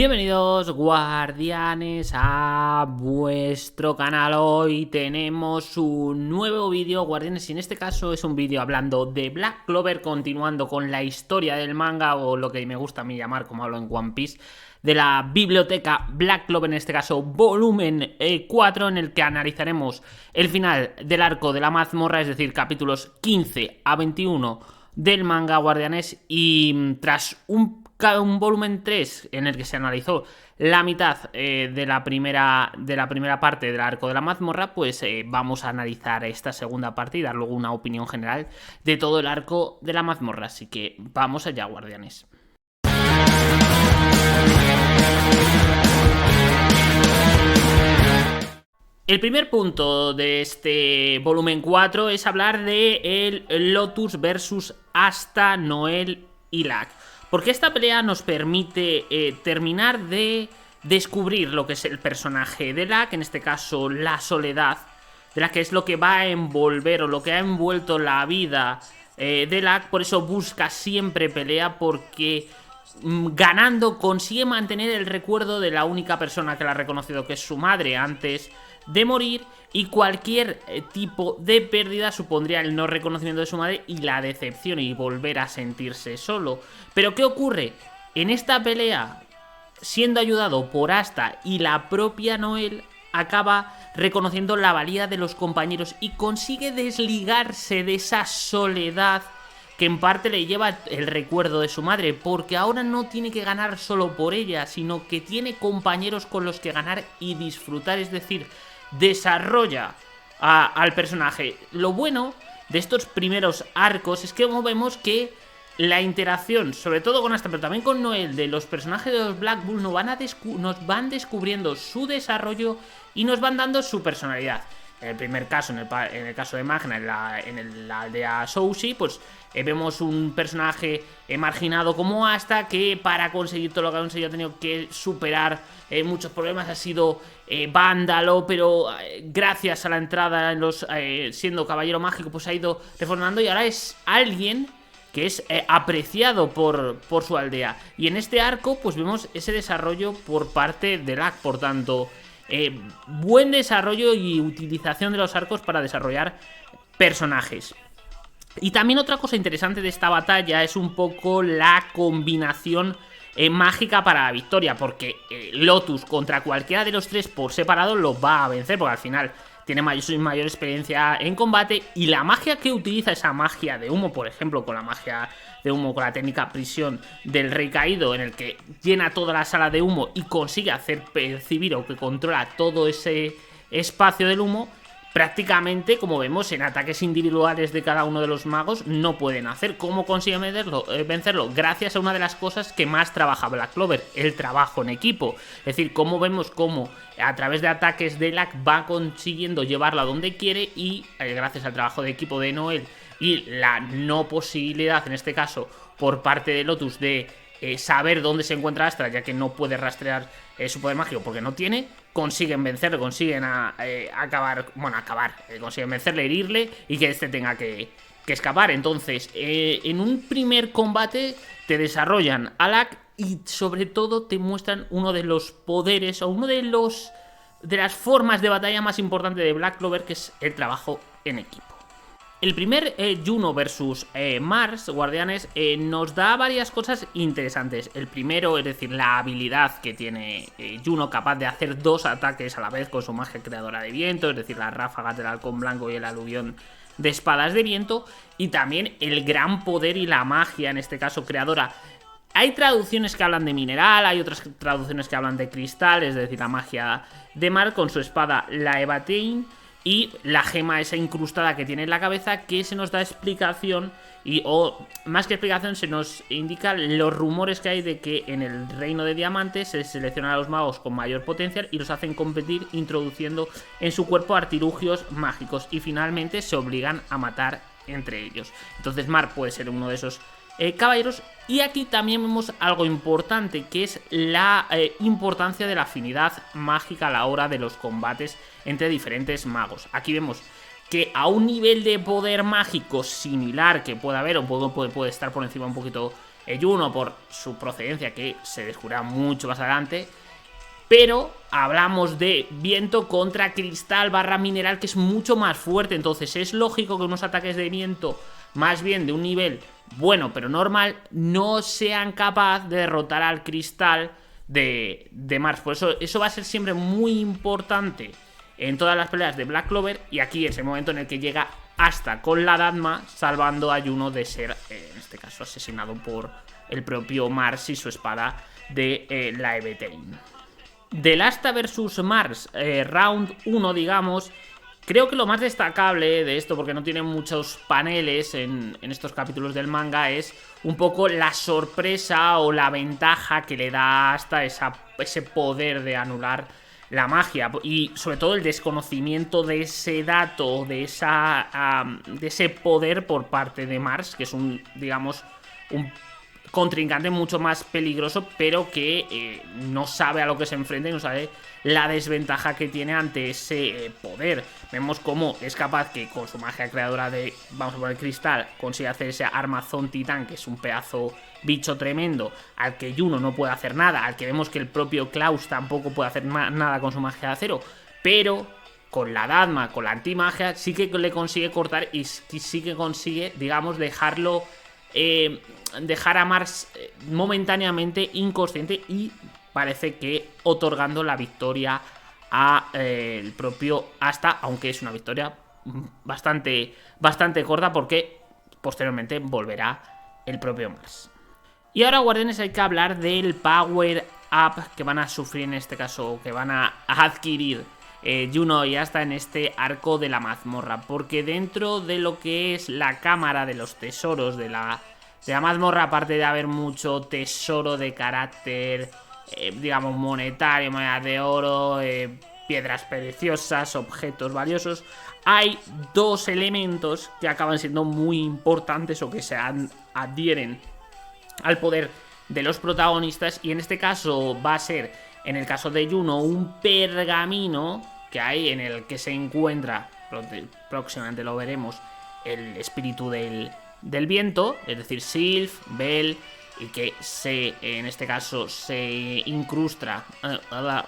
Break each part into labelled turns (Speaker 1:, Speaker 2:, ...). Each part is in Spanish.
Speaker 1: Bienvenidos guardianes a vuestro canal. Hoy tenemos un nuevo vídeo, guardianes, y en este caso es un vídeo hablando de Black Clover, continuando con la historia del manga, o lo que me gusta a mí llamar, como hablo en One Piece, de la biblioteca Black Clover, en este caso volumen 4, en el que analizaremos el final del arco de la mazmorra, es decir, capítulos 15 a 21 del manga, guardianes. Y tras un volumen 3 en el que se analizó la mitad de la primera parte del arco de la mazmorra, pues vamos a analizar esta segunda parte y dar luego una opinión general de todo el arco de la mazmorra. Así que vamos allá, guardianes. El primer punto de este volumen 4 es hablar de el Lotus versus Asta, Noel y Lack. Porque esta pelea nos permite terminar de descubrir lo que es el personaje de Lack, en este caso la soledad, de la que es lo que va a envolver o lo que ha envuelto la vida de Lack. Por eso busca siempre pelea, porque ganando consigue mantener el recuerdo de la única persona que la ha reconocido, que es su madre, antes de morir, y cualquier tipo de pérdida supondría el no reconocimiento de su madre y la decepción y volver a sentirse solo. Pero ¿qué ocurre? En esta pelea, siendo ayudado por Asta y la propia Noel, acaba reconociendo la valía de los compañeros y consigue desligarse de esa soledad que en parte le lleva el recuerdo de su madre, porque ahora no tiene que ganar solo por ella, sino que tiene compañeros con los que ganar y disfrutar, es decir, desarrolla al personaje. Lo bueno de estos primeros arcos es que vemos que la interacción, sobre todo con Asta, pero también con Noel, de los personajes de los Black Bull nos van descubriendo su desarrollo y nos van dando su personalidad. En el primer caso, en el caso de Magna, en la aldea Soushi, pues vemos un personaje marginado como Asta, que para conseguir todo lo que ha conseguido ha tenido que superar muchos problemas. Ha sido vándalo, pero gracias a la entrada en siendo caballero mágico, pues ha ido reformando y ahora es alguien que es apreciado por su aldea. Y en este arco pues vemos ese desarrollo por parte de Lack. Por tanto, buen desarrollo y utilización de los arcos para desarrollar personajes. Y también otra cosa interesante de esta batalla es un poco la combinación mágica para la victoria, porque Lotus contra cualquiera de los tres por separado los va a vencer, porque al final tiene mayor experiencia en combate, y la magia que utiliza, esa magia de humo, por ejemplo, con la magia de humo, con la técnica prisión del Rey Caído, en el que llena toda la sala de humo y consigue hacer percibir o que controla todo ese espacio del humo, prácticamente, como vemos en ataques individuales de cada uno de los magos, no pueden hacer. ¿Cómo consiguen vencerlo? Gracias a una de las cosas que más trabaja Black Clover, el trabajo en equipo. Es decir, como vemos cómo a través de ataques de Lack va consiguiendo llevarlo a donde quiere, y gracias al trabajo de equipo de Noel y la no posibilidad, en este caso, por parte de Lotus de saber dónde se encuentra Astra, ya que no puede rastrear su poder mágico porque no tiene, consiguen vencerle, consiguen consiguen vencerle, herirle y que este tenga que escapar. Entonces, en un primer combate te desarrollan a Lack y sobre todo te muestran uno de los poderes o uno de las formas de batalla más importante de Black Clover, que es el trabajo en equipo. El primer Juno versus Mars, guardianes, nos da varias cosas interesantes. El primero, es decir, la habilidad que tiene Juno, capaz de hacer dos ataques a la vez con su magia creadora de viento, es decir, las ráfagas del halcón blanco y el aluvión de espadas de viento. Y también el gran poder y la magia, en este caso creadora. Hay traducciones que hablan de mineral, hay otras traducciones que hablan de cristal, es decir, la magia de Mar con su espada, la Evatein, y la gema esa incrustada que tiene en la cabeza, que se nos da explicación o más que explicación se nos indica los rumores que hay de que en el reino de diamantes se seleccionan a los magos con mayor potencial y los hacen competir introduciendo en su cuerpo artilugios mágicos, y finalmente se obligan a matar entre ellos. Entonces Mar puede ser uno de esos caballeros. Y aquí también vemos algo importante, que es la importancia de la afinidad mágica a la hora de los combates entre diferentes magos. Aquí vemos que a un nivel de poder mágico similar que puede haber, o puede estar por encima un poquito Juno por su procedencia, que se descubrirá mucho más adelante. Pero hablamos de viento contra cristal barra mineral, que es mucho más fuerte. Entonces es lógico que unos ataques de viento, más bien de un nivel bueno pero normal, no sean capaces de derrotar al cristal de Mars. Por eso va a ser siempre muy importante en todas las peleas de Black Clover. Y aquí es el momento en el que llega Asta con la Danma, salvando a Juno de ser, en este caso, asesinado por el propio Mars y su espada de la Evetain. Del Asta vs Mars, round 1, digamos, creo que lo más destacable de esto, porque no tiene muchos paneles en estos capítulos del manga, es un poco la sorpresa o la ventaja que le da Asta ese poder de anular la magia, y sobre todo el desconocimiento de ese dato, de ese poder por parte de Mars, que es digamos, un contrincante mucho más peligroso, pero que no sabe a lo que se enfrenta y no sabe la desventaja que tiene ante ese poder. Vemos cómo es capaz que con su magia creadora de, vamos a poner, cristal, consigue hacer ese armazón titán, que es un pedazo bicho tremendo, al que Juno no puede hacer nada, al que vemos que el propio Klaus tampoco puede hacer nada con su magia de acero, pero con la Danma, con la antimagia, sí que le consigue cortar y sí que consigue, digamos, dejar a Mars momentáneamente inconsciente, y parece que otorgando la victoria a el propio Asta, aunque es una victoria bastante corta, porque posteriormente volverá el propio Mars. Y ahora, guardianes, hay que hablar del power up que van a sufrir, en este caso, que van a adquirir Juno y Asta en este arco de la mazmorra, porque dentro de lo que es la cámara de los tesoros de la mazmorra, aparte de haber mucho tesoro de carácter, digamos, monetario, monedas de oro, piedras preciosas, objetos valiosos, hay dos elementos que acaban siendo muy importantes o que se adhieren al poder de los protagonistas, y en este caso va a ser, en el caso de Juno, un pergamino que hay en el que se encuentra, próximamente lo veremos, el espíritu del viento, es decir, Sylph, Bell, y que en este caso se incrusta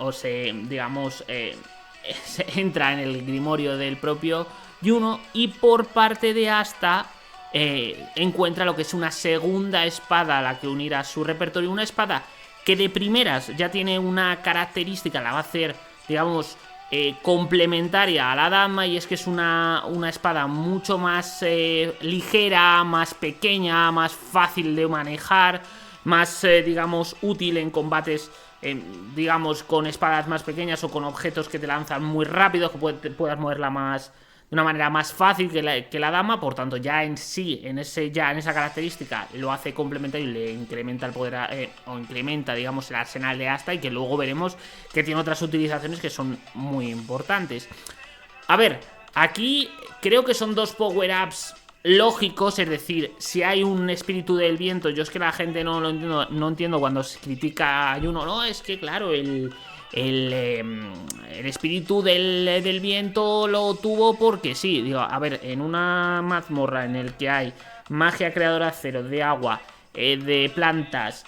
Speaker 1: o se, digamos, se entra en el grimorio del propio Juno. Y por parte de Asta encuentra lo que es una segunda espada a la que unir a su repertorio, una espada que de primeras ya tiene una característica, la va a hacer, digamos, complementaria a la Danma, y es que es una espada mucho más ligera, más pequeña, más fácil de manejar, más, digamos, útil en combates, digamos, con espadas más pequeñas o con objetos que te lanzan muy rápido, que puedas moverla de una manera más fácil que la Danma. Por tanto, ya en sí, en esa característica, lo hace complementario y le incrementa el poder, o incrementa, digamos, el arsenal de Asta, y que luego veremos que tiene otras utilizaciones que son muy importantes. A ver, aquí creo que son dos power-ups lógicos, es decir, si hay un espíritu del viento, yo es que la gente no entiendo cuando se critica a Juno, no, es que claro, el espíritu del viento lo tuvo porque sí. Digo, a ver, en una mazmorra en el que hay magia creadora de acero, de agua, de plantas,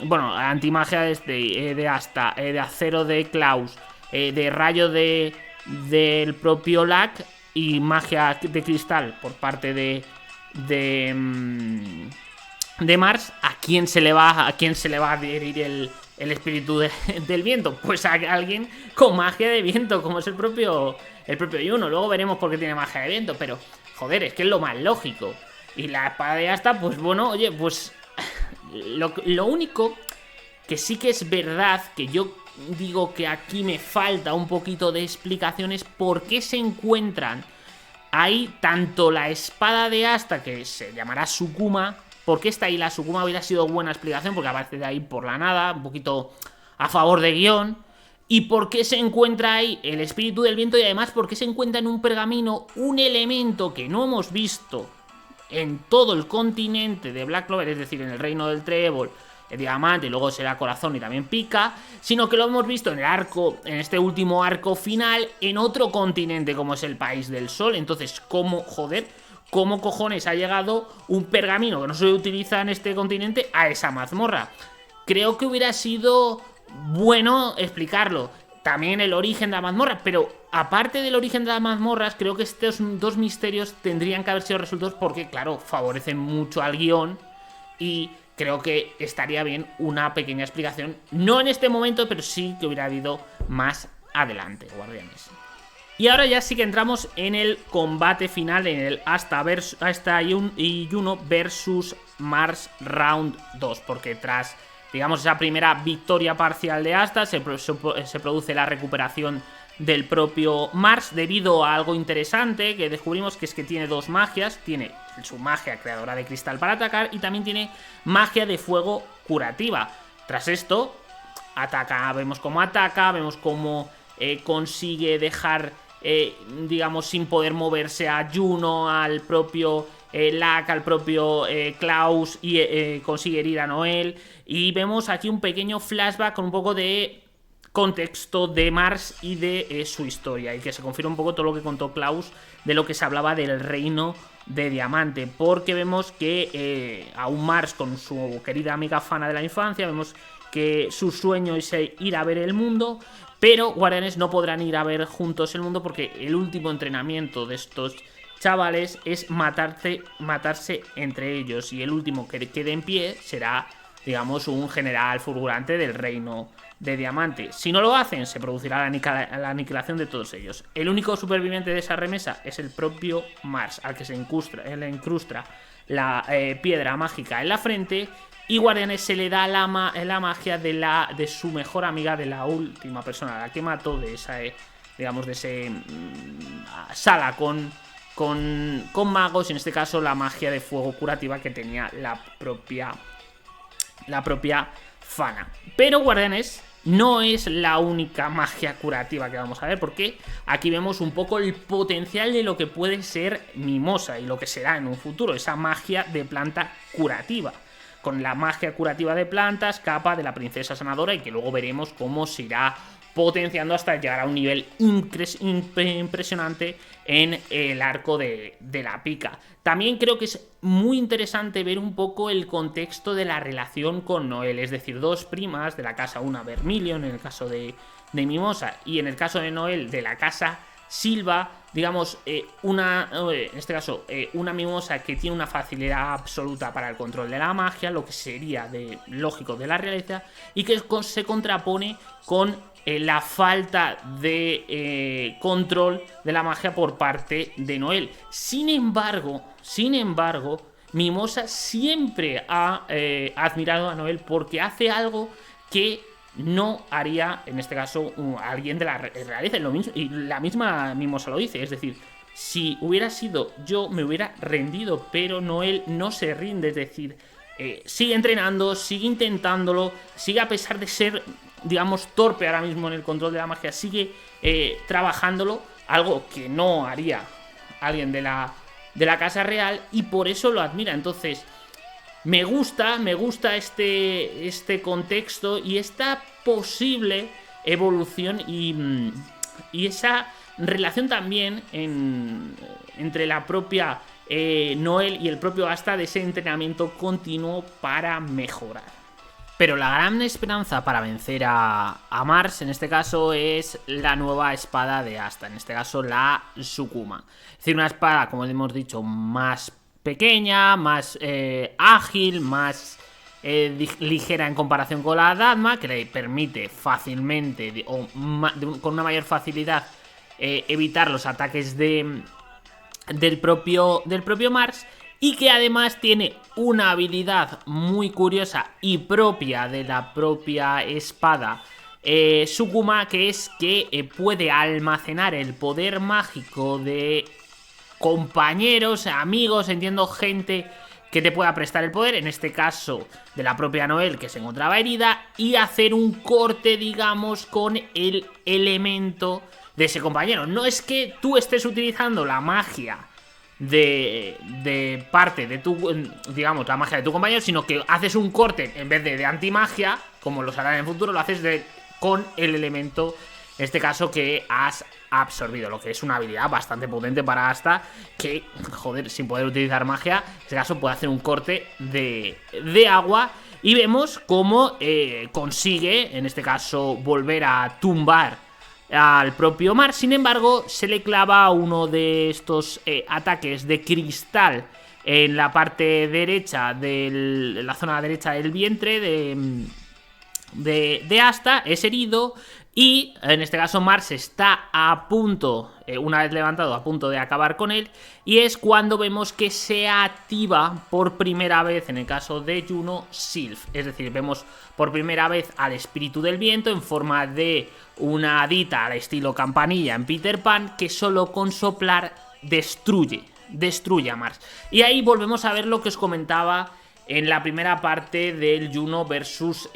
Speaker 1: bueno, antimagia de Asta, de acero de Klaus, de rayo del propio Lack, y magia de cristal por parte de Mars, ¿a quién se le va a adherir el espíritu del viento? Pues a alguien con magia de viento, como es el propio Juno. Luego veremos por qué tiene magia de viento, pero joder, es que es lo más lógico. Y la espada de Asta, pues bueno, oye, pues lo único que sí que es verdad, que yo digo que aquí me falta un poquito de explicaciones, por qué se encuentran ahí tanto la espada de Asta, que se llamará Sukuma. ¿Por qué está ahí la Sukuma? Hubiera sido buena explicación, porque aparece de ahí por la nada, un poquito a favor de guión. ¿Y por qué se encuentra ahí el espíritu del viento? Y además, ¿por qué se encuentra en un pergamino un elemento que no hemos visto en todo el continente de Black Clover, es decir, en el reino del trébol, el diamante, y luego será corazón y también pica, sino que lo hemos visto en este último arco final, en otro continente como es el País del Sol? Entonces, ¿cómo cómo cojones ha llegado un pergamino que no se utiliza en este continente a esa mazmorra. Creo que hubiera sido bueno explicarlo. También el origen de la mazmorra, pero aparte del origen de las mazmorras, creo que estos dos misterios tendrían que haber sido resueltos porque, claro, favorecen mucho al guión y creo que estaría bien una pequeña explicación. No en este momento, pero sí que hubiera habido más adelante, guardianes. Y ahora ya sí que entramos en el combate final, en el Asta y Juno versus Mars Round 2, porque tras, digamos, esa primera victoria parcial de Asta, se produce la recuperación del propio Mars debido a algo interesante que descubrimos, que es que tiene dos magias. Tiene su magia creadora de cristal para atacar y también tiene magia de fuego curativa. Tras esto, ataca, vemos cómo ataca, vemos cómo consigue dejar, digamos, sin poder moverse a Juno, al propio Lack, al propio Klaus, y consigue herir a Noel. Y vemos aquí un pequeño flashback con un poco de contexto de Mars y de su historia, y que se confirma un poco todo lo que contó Klaus de lo que se hablaba del reino de Diamante, porque vemos que aún Mars, con su querida amiga Fana de la infancia, vemos que su sueño es ir a ver el mundo, pero guardianes no podrán ir a ver juntos el mundo porque el último entrenamiento de estos chavales es matarse entre ellos, y el último que quede en pie será, digamos, un general fulgurante del reino de Diamante. Si no lo hacen, se producirá la aniquilación de todos ellos. El único superviviente de esa remesa es el propio Mars, al que se le incrusta la piedra mágica en la frente, y guardianes se le da la magia de su mejor amiga, de la última persona a la que mató, de esa, digamos, de ese sala con magos, y en este caso la magia de fuego curativa que tenía la propia Fana. Pero guardianes, no es la única magia curativa que vamos a ver, porque aquí vemos un poco el potencial de lo que puede ser Mimosa y lo que será en un futuro, esa magia de planta curativa. Con la magia curativa de plantas, capa de la princesa sanadora, y que luego veremos cómo se irá potenciando hasta llegar a un nivel impresionante en el arco de la pica. También creo que es muy interesante ver un poco el contexto de la relación con Noel, es decir, dos primas de la casa, una Vermilion en el caso de Mimosa, y en el caso de Noel de la casa Silva, digamos, en este caso, una Mimosa que tiene una facilidad absoluta para el control de la magia, lo que sería lógico de la realeza, y que se contrapone con la falta de control de la magia por parte de Noel. Sin embargo, Mimosa siempre ha admirado a Noel porque hace algo que no haría, en este caso, alguien de la realeza. Y la misma Mimosa lo dice, es decir, si hubiera sido yo, me hubiera rendido, pero Noel no se rinde, es decir, sigue entrenando, sigue intentándolo, sigue, a pesar de ser, digamos, torpe ahora mismo en el control de la magia, sigue trabajándolo, algo que no haría alguien de la Casa Real, y por eso lo admira. Entonces, me gusta este contexto y esta posible evolución y esa relación también entre la propia Noel y el propio Asta, de ese entrenamiento continuo para mejorar. Pero la gran esperanza para vencer a Mars, en este caso, es la nueva espada de Asta, en este caso la Sukuma. Es decir, una espada, como hemos dicho, más pequeña, más ágil, más ligera en comparación con la Dadma, que le permite fácilmente, con una mayor facilidad, evitar los ataques del propio Mars, y que además tiene una habilidad muy curiosa y propia de la propia espada Sukuma, que es que puede almacenar el poder mágico de compañeros, amigos, entiendo, gente que te pueda prestar el poder, en este caso de la propia Noel, que se encontraba herida, y hacer un corte, digamos, con el elemento de ese compañero. No es que tú estés utilizando la magia de parte de tu, digamos, la magia de tu compañero, sino que haces un corte, en vez de antimagia, como los harán en el futuro, lo haces con el elemento En este caso que has absorbido, lo que es una habilidad bastante potente para Asta, que, joder, sin poder utilizar magia, en este caso puede hacer un corte de agua. Y vemos cómo consigue, en este caso, volver a tumbar al propio Mars. Sin embargo, se le clava uno de estos ataques de cristal en la parte derecha, en la zona derecha del vientre de Asta. Es herido y en este caso Mars está a punto, una vez levantado, a punto de acabar con él. Y es cuando vemos que se activa por primera vez, en el caso de Juno, Sylph. Es decir, vemos por primera vez al espíritu del viento en forma de una hadita al estilo Campanilla en Peter Pan, que solo con soplar destruye a Mars. Y ahí volvemos a ver lo que os comentaba en la primera parte del Juno versus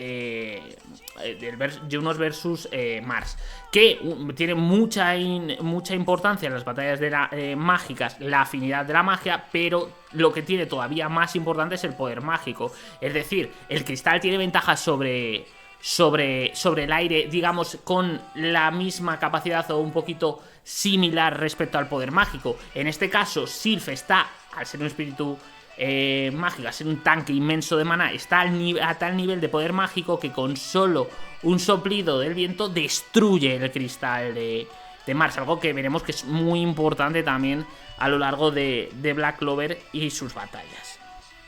Speaker 1: Mars, que tiene mucha importancia en las batallas mágicas, la afinidad de la magia, pero lo que tiene todavía más importante es el poder mágico. Es decir, el cristal tiene ventajas sobre el aire, digamos, con la misma capacidad o un poquito similar respecto al poder mágico. En este caso, Sylph está, al ser un espíritu mágico, al ser un tanque inmenso de maná, está a tal nivel de poder mágico que con solo un soplido del viento destruye el cristal de Mars, algo que veremos que es muy importante también a lo largo de Black Clover y sus batallas.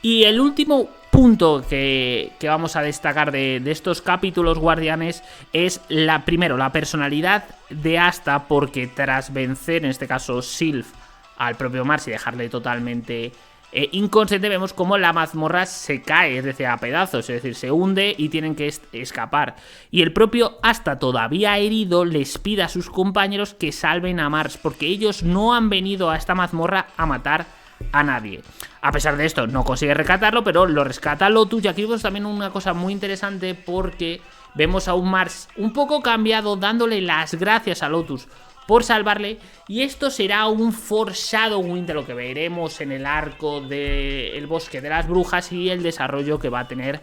Speaker 1: Y el último punto que vamos a destacar de estos capítulos, guardianes, es primero la personalidad de Asta, porque tras vencer, en este caso Sylph, al propio Mars y dejarle totalmente inconsciente, vemos como la mazmorra se cae, es decir, a pedazos, es decir, se hunde y tienen que escapar. Y el propio Asta, todavía herido, les pide a sus compañeros que salven a Mars, porque ellos no han venido a esta mazmorra a matar a nadie. A pesar de esto, no consigue rescatarlo, pero lo rescata Lotus. Y aquí vemos también una cosa muy interesante, porque vemos a un Mars un poco cambiado, dándole las gracias a Lotus por salvarle. Y esto será un foreshadowing de lo que veremos en el arco del bosque de las brujas y el desarrollo que va a tener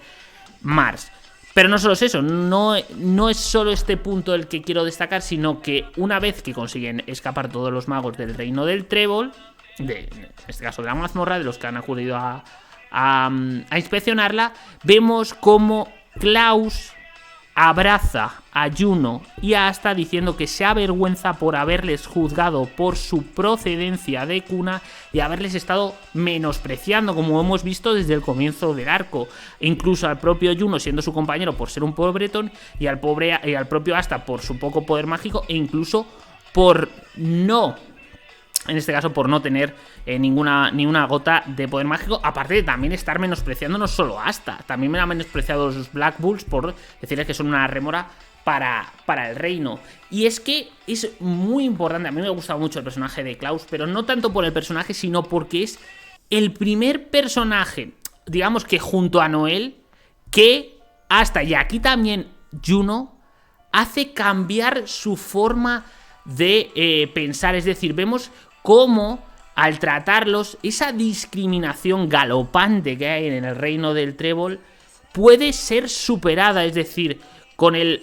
Speaker 1: Mars. Pero no solo es eso, no es solo este punto el que quiero destacar, sino que una vez que consiguen escapar todos los magos del reino del Trébol, en este caso de la mazmorra, de los que han acudido a inspeccionarla, vemos como Klaus abraza a Juno y a Asta, diciendo que se avergüenza por haberles juzgado por su procedencia de cuna y haberles estado menospreciando, como hemos visto desde el comienzo del arco. Incluso al propio Juno siendo su compañero por ser un pobretón, y al propio Asta por su poco poder mágico, e incluso por en este caso por no tener ni una gota de poder mágico, aparte de también estar menospreciando no solo a Asta, también me han menospreciado los Black Bulls por decirles que son una rémora para el reino. Y es que es muy importante, a mí me gusta mucho el personaje de Klaus, pero no tanto por el personaje, sino porque es el primer personaje, digamos que junto a Noel, que Asta, y aquí también Juno, hace cambiar su forma de pensar. Es decir, vemos cómo al tratarlos, esa discriminación galopante que hay en el reino del Trébol puede ser superada. Es decir, con el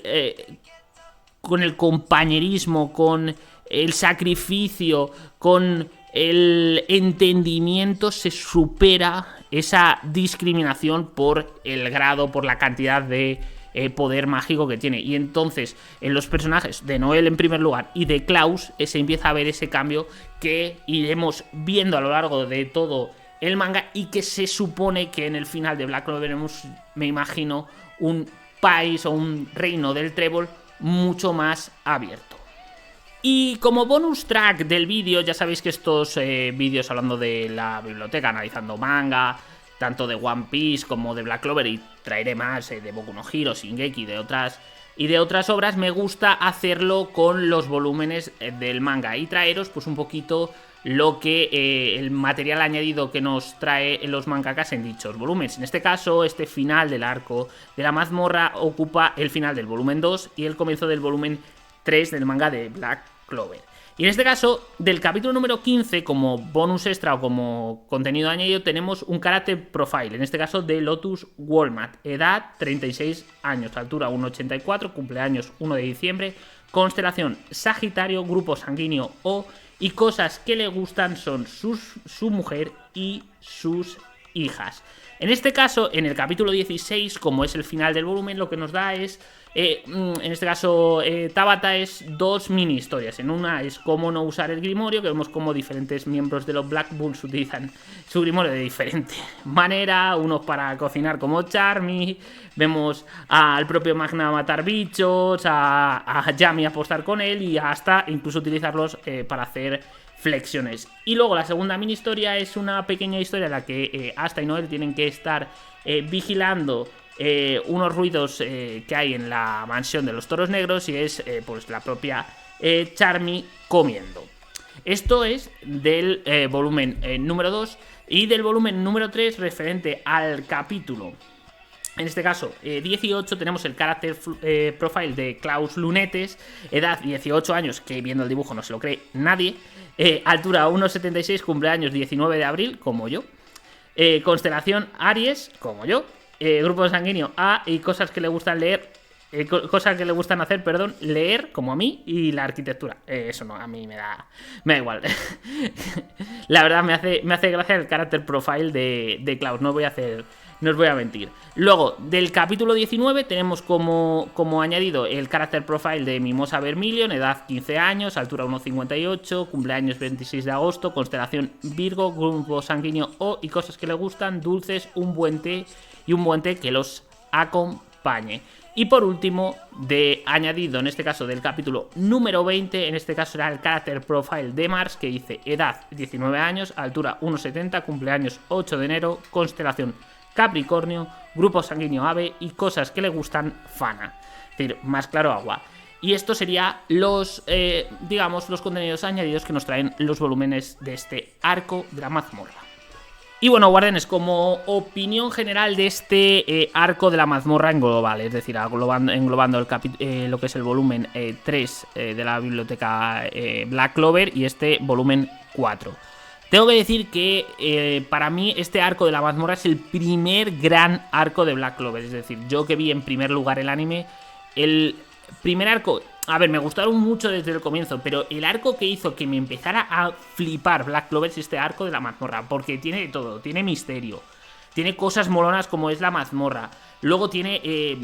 Speaker 1: compañerismo, con el sacrificio, con el entendimiento, se supera esa discriminación por el grado, por la cantidad de poder mágico que tiene. Y entonces en los personajes de Noel en primer lugar y de Klaus se empieza a ver ese cambio que iremos viendo a lo largo de todo el manga, y que se supone que en el final de Black Clover veremos, me imagino, un país o un reino del Trébol mucho más abierto. Y como bonus track del vídeo, ya sabéis que estos vídeos hablando de la biblioteca, analizando manga, tanto de One Piece como de Black Clover, y traeré más de Boku no Hero, Shingeki y de otras obras, me gusta hacerlo con los volúmenes del manga y traeros pues un poquito lo que el material añadido que nos trae los mangakas en dichos volúmenes. En este caso, este final del arco de la mazmorra ocupa el final del volumen 2 y el comienzo del volumen 3 del manga de Black Clover. Y en este caso, del capítulo número 15, como bonus extra o como contenido añadido, tenemos un character profile, en este caso de Lotus Walmart. Edad 36 años, altura 1,84, cumpleaños 1 de diciembre, constelación Sagitario, grupo sanguíneo O, y cosas que le gustan son su mujer y sus hijas. En este caso, en el capítulo 16, como es el final del volumen, lo que nos da es, en este caso, Tabata es 2 mini historias. En una es cómo no usar el grimorio, que vemos cómo diferentes miembros de los Black Bulls utilizan su grimorio de diferente manera, unos para cocinar como Charmy, vemos al propio Magna matar bichos, a Yami apostar con él y hasta incluso utilizarlos para hacer flexiones. Y luego la segunda mini historia es una pequeña historia en la que Asta y Noel tienen que estar vigilando unos ruidos que hay en la mansión de los toros negros, y es pues la propia Charmy comiendo. Esto es del volumen número 2. Y del volumen número 3, referente al capítulo, en este caso 18, tenemos el character profile de Klaus Lunetes. Edad 18 años, que viendo el dibujo no se lo cree nadie. Altura 1,76, cumpleaños 19 de abril, como yo. Constelación Aries, como yo. Grupo sanguíneo A, y cosas que le gustan leer. Cosas que le gustan hacer, perdón, leer, como a mí, y la arquitectura. Eso no, a mí me da igual. La verdad me hace gracia el character profile de Klaus, no os voy a mentir. Luego, del capítulo 19 tenemos como añadido el character profile de Mimosa Vermilion, edad 15 años, altura 1,58, cumpleaños 26 de agosto, constelación Virgo, grupo sanguíneo O, y cosas que le gustan, dulces, un buen té y un buen té que los acompañe. Y por último, de añadido, en este caso del capítulo número 20, en este caso era el character profile de Mars, que dice edad 19 años, altura 1,70, cumpleaños 8 de enero, constelación Capricornio, grupo sanguíneo Ave, y cosas que le gustan Fana. Es decir, más claro, agua. Y esto sería los contenidos añadidos que nos traen los volúmenes de este arco de la mazmorra. Y bueno, guardianes, como opinión general de este arco de la mazmorra en global, es decir, englobando lo que es el volumen 3 de la biblioteca Black Clover y este volumen 4. Tengo que decir que para mí este arco de la mazmorra es el primer gran arco de Black Clover. Es decir, yo que vi en primer lugar el anime, el primer arco... A ver, me gustaron mucho desde el comienzo, pero el arco que hizo que me empezara a flipar Black Clover es este arco de la mazmorra, porque tiene de todo, tiene misterio, tiene cosas molonas como es la mazmorra, luego tiene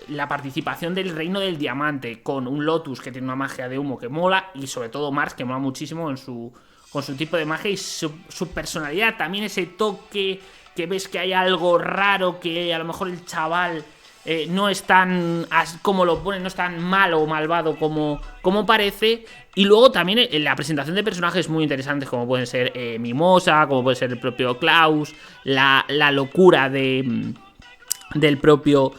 Speaker 1: la participación del Reino del Diamante, con un Lotus que tiene una magia de humo que mola, y sobre todo Mars, que mola muchísimo con su tipo de magia y su personalidad, también ese toque que ves que hay algo raro, que a lo mejor el chaval... no es tan, como lo ponen, no es tan malo o malvado como parece. Y luego también la presentación de personajes muy interesantes, como pueden ser Mimosa, como puede ser el propio Klaus, la locura del propio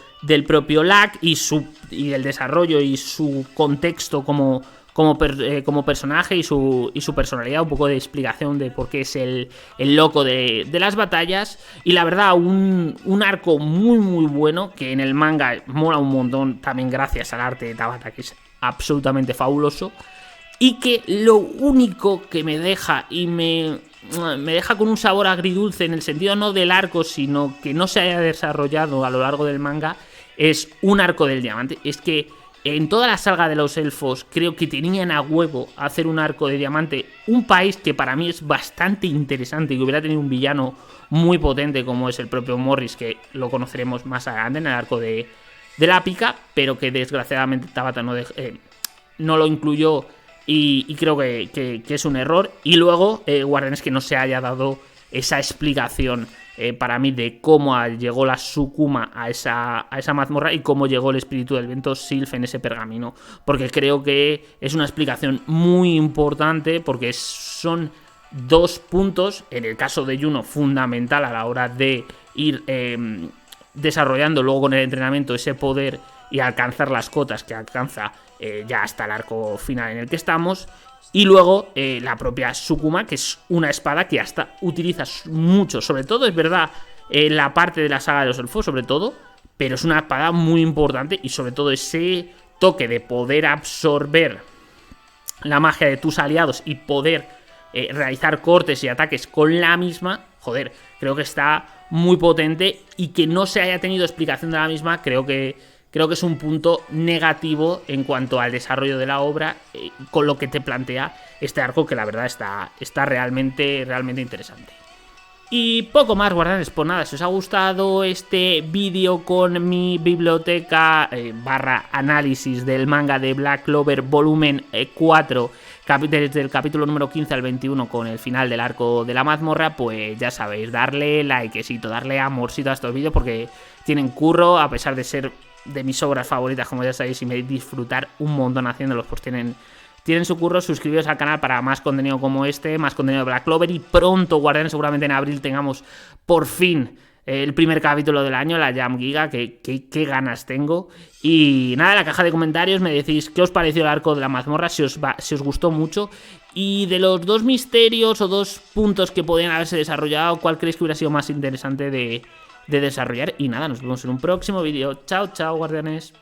Speaker 1: Lack y el desarrollo y su contexto como personaje y su personalidad, un poco de explicación de por qué es el loco de las batallas. Y la verdad, un arco muy muy bueno, que en el manga mola un montón, también gracias al arte de Tabata, que es absolutamente fabuloso. Y que lo único que me deja y me deja con un sabor agridulce, en el sentido no del arco, sino que no se haya desarrollado a lo largo del manga, es un arco del diamante. Es que en toda la saga de los elfos creo que tenían a huevo hacer un arco de diamante. Un país que para mí es bastante interesante y que hubiera tenido un villano muy potente como es el propio Morris, que lo conoceremos más adelante en el arco de la pica, pero que desgraciadamente Tabata no lo incluyó y creo que es un error. Y luego, Guardianes, que no se haya dado esa explicación para mí de cómo llegó la Sukuma a esa mazmorra y cómo llegó el espíritu del viento Sylph en ese pergamino, porque creo que es una explicación muy importante, porque son dos puntos, en el caso de Juno, fundamental a la hora de ir desarrollando luego con el entrenamiento ese poder y alcanzar las cotas que alcanza ya hasta el arco final en el que estamos. Y luego la propia Sukuma, que es una espada que hasta utilizas mucho, sobre todo, es verdad, en la parte de la saga de los elfos, sobre todo, pero es una espada muy importante y sobre todo ese toque de poder absorber la magia de tus aliados y poder realizar cortes y ataques con la misma, joder, creo que está muy potente, y que no se haya tenido explicación de la misma, creo que es un punto negativo en cuanto al desarrollo de la obra, con lo que te plantea este arco, que la verdad está realmente interesante. Y poco más, guardianes. Pues nada, si os ha gustado este vídeo con mi biblioteca barra análisis del manga de Black Clover volumen 4, desde el capítulo número 15 al 21 con el final del arco de la mazmorra, pues ya sabéis, darle likecito, darle amorcito a estos vídeos, porque tienen curro, a pesar de ser de mis obras favoritas, como ya sabéis, y me disfrutar un montón haciéndolos, pues tienen su curro. Suscribiros al canal para más contenido como este, más contenido de Black Clover, y pronto, guardianes, seguramente en abril tengamos por fin el primer capítulo del año, la Jam Giga, que ganas tengo. Y nada, en la caja de comentarios me decís qué os pareció el arco de la mazmorra, si os gustó mucho, y de los dos misterios o dos puntos que podían haberse desarrollado, cuál creéis que hubiera sido más interesante de desarrollar. Y nada, nos vemos en un próximo vídeo. Chao, chao, guardianes.